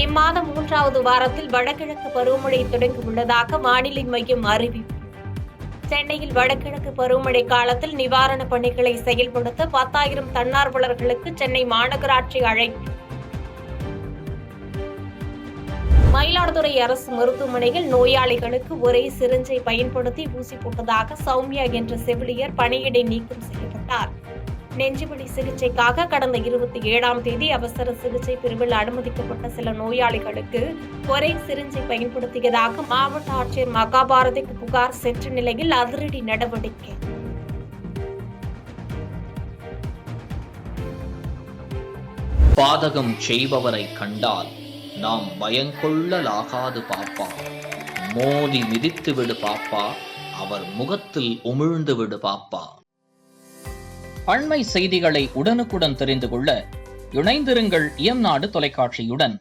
இம்மாதம் 3வது வாரத்தில் வடகிழக்கு பருவமழை தொடங்க உள்ளதாக வானிலை மையம் அறிவிப்பு. சென்னையில் வடகிழக்கு பருவமழை காலத்தில் நிவாரணப் பணிகளை செயல்படுத்த 10,000 தன்னார்வலர்களுக்கு சென்னை மாநகராட்சி அழைப்பு. மயிலாடுதுறை அரசு மருத்துவமனையில் நோயாளிகளுக்கு ஒரே சிரிஞ்சை பயன்படுத்தி ஊசி போட்டதாக சௌமியா என்ற செவிலியர் பணியிடை நீக்கம் செய்யப்பட்டார். நெஞ்சுவலி சிகிச்சைக்காக கடந்த 27ஆம் தேதி அவசர சிகிச்சை பிரிவில் அனுமதிக்கப்பட்ட சில நோயாளிகளுக்கு ஒரே சிரிஞ்சை பயன்படுத்தியதாக மாவட்ட ஆட்சியர் மகாபாரதிக்கு புகார் சென்ற நிலையில் அதிரடி நடவடிக்கை. பாதகம் செய்பவரை கண்டால் நாம் பயங்கொள்ளலாகாது பாப்பா. மோதி மிதித்து விடு பாப்பா, அவர் முகத்தில் உமிழ்ந்து விடு பாப்பா. அண்மை செய்திகளை உடனுக்குடன் தெரிந்து கொள்ள இணைந்திருங்கள் இயம்நாடு தொலைக்காட்சியுடன்.